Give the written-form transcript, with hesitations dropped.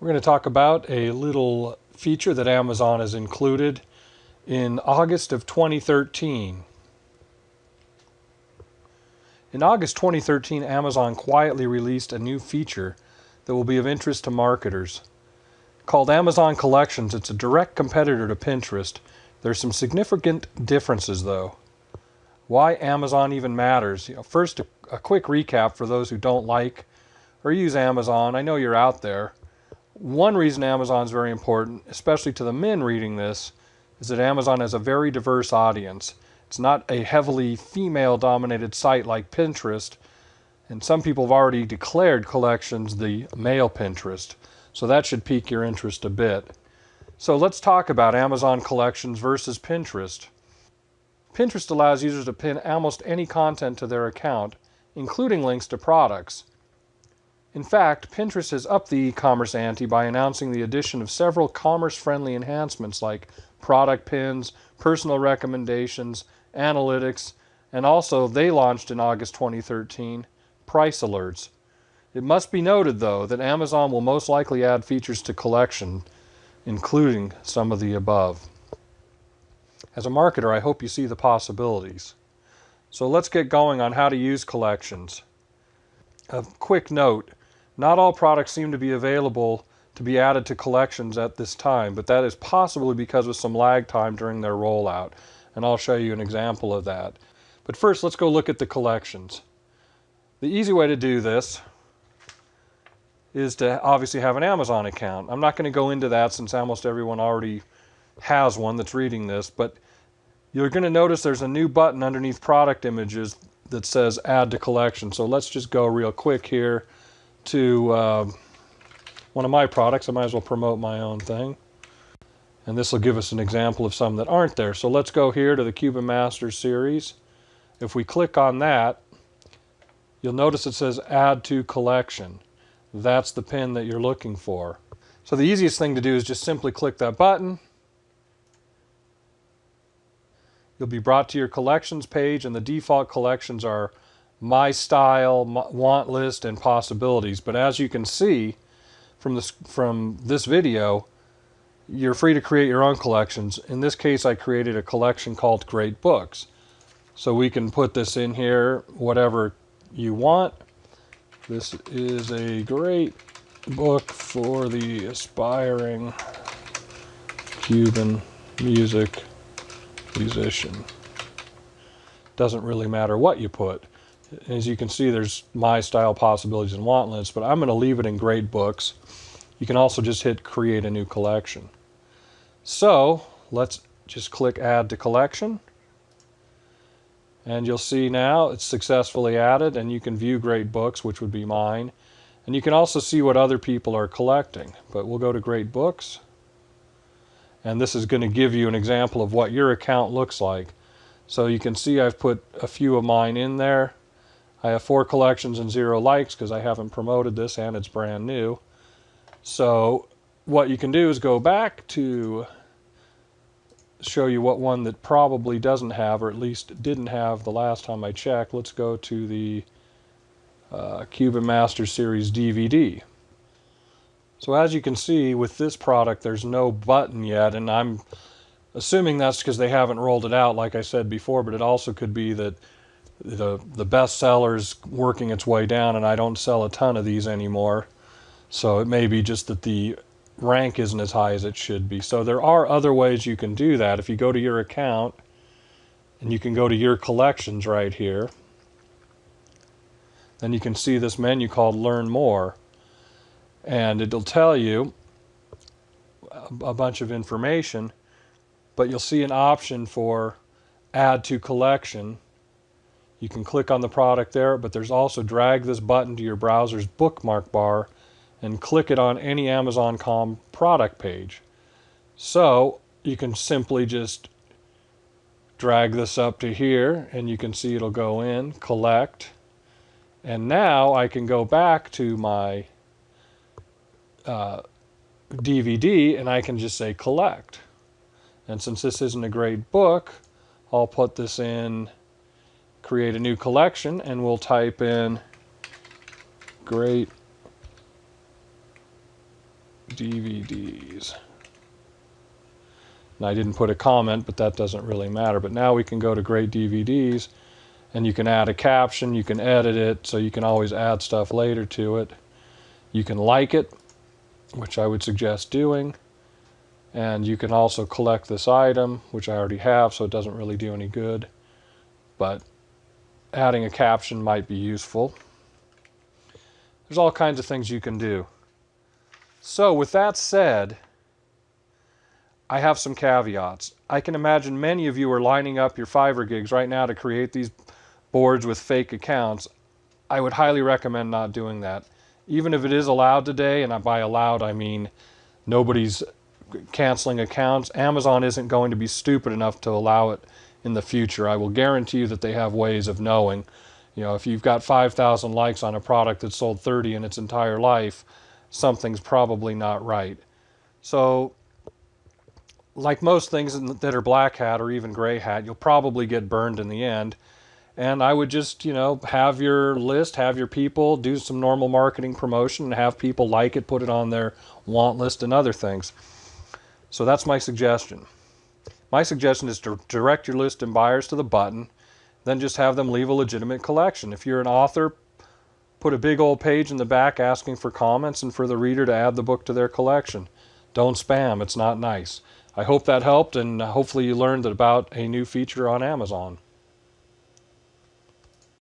We're going to talk about a little feature that Amazon has included in August of 2013. In August 2013, Amazon quietly released a new feature that will be of interest to marketers. Called Amazon Collections, it's a direct competitor to Pinterest. There's some significant differences though. Why Amazon even matters. First, a quick recap for those who don't like or use Amazon. I know you're out there. One reason Amazon is very important, especially to the men reading this, is that Amazon has a very diverse audience. It's not a heavily female-dominated site like Pinterest, and some people have already declared Collections the male Pinterest, so that should pique your interest a bit. So let's talk about Amazon Collections versus Pinterest. Pinterest allows users to pin almost any content to their account, including links to products. In fact, Pinterest has upped the e-commerce ante by announcing the addition of several commerce-friendly enhancements like product pins, personal recommendations, analytics, and also they launched in August 2013, price alerts. It must be noted, though, that Amazon will most likely add features to Collection, including some of the above. As a marketer, I hope you see the possibilities. So let's get going on how to use Collections. A quick note. Not all products seem to be available to be added to Collections at this time, but that is possibly because of some lag time during their rollout, and I'll show you an example of that. But first, let's go look at the Collections. The easy way to do this is to obviously have an Amazon account. I'm not going to go into that since almost everyone already has one that's reading this, but you're going to notice there's a new button underneath product images that says Add to Collection. So let's just go real quick here to one of my products. I might as well promote my own thing. And this will give us an example of some that aren't there. So let's go here to the Cuban Masters series. If we click on that, you'll notice it says Add to Collection. That's the pin that you're looking for. So the easiest thing to do is just simply click that button. You'll be brought to your Collections page, and the default collections are My Style, Want List, and Possibilities. But as you can see from this video, you're free to create your own collections. In this case, I created a collection called Great Books. So we can put this in here, whatever you want. This is a great book for the aspiring Cuban musician. Doesn't really matter what you put. As you can see, there's My Style, Possibilities, and Want List, but I'm going to leave it in Great Books. You can also just hit Create a New Collection. So let's just click Add to Collection. And you'll see now it's successfully added, and you can view Great Books, which would be mine. And you can also see what other people are collecting. But we'll go to Great Books. And this is going to give you an example of what your account looks like. So you can see I've put a few of mine in there. I have 4 collections and 0 likes because I haven't promoted this and it's brand new. So what you can do is go back to show you what one that probably doesn't have, or at least didn't have the last time I checked. Let's go to the Cuban Masters Series DVD. So as you can see with this product, there's no button yet, and I'm assuming that's because they haven't rolled it out like I said before, but it also could be that the best seller's working its way down and I don't sell a ton of these anymore. So it may be just that the rank isn't as high as it should be. So there are other ways you can do that. If you go to your account, and you can go to your collections right here, then you can see this menu called Learn More. And it'll tell you a bunch of information, but you'll see an option for Add to Collection. You can click on the product there, but there's also drag this button to your browser's bookmark bar and click it on any Amazon.com product page. So you can simply just drag this up to here, and you can see it'll go in, collect, and now I can go back to my DVD and I can just say collect. And since this isn't a great book, I'll put this in create a new collection, and we'll type in Great DVDs. And I didn't put a comment, but that doesn't really matter. But now we can go to Great DVDs, and you can add a caption, you can edit it, so you can always add stuff later to it. You can like it, which I would suggest doing. And you can also collect this item, which I already have, so it doesn't really do any good. But adding a caption might be useful. There's all kinds of things you can do. So with that said, I have some caveats. I can imagine many of you are lining up your Fiverr gigs right now to create these boards with fake accounts. I would highly recommend not doing that. Even if it is allowed today, and by allowed I mean nobody's canceling accounts, Amazon isn't going to be stupid enough to allow it in the future. I will guarantee you that they have ways of knowing. You know, if you've got 5,000 likes on a product that's sold 30 in its entire life, something's probably not right. So, like most things that are black hat or even gray hat, you'll probably get burned in the end. And I would just, have your list, have your people, do some normal marketing promotion, and have people like it, put it on their want list and other things. So that's my suggestion. My suggestion is to direct your list and buyers to the button, then just have them leave a legitimate collection. If you're an author, put a big old page in the back asking for comments and for the reader to add the book to their collection. Don't spam, it's not nice. I hope that helped, and hopefully you learned about a new feature on Amazon.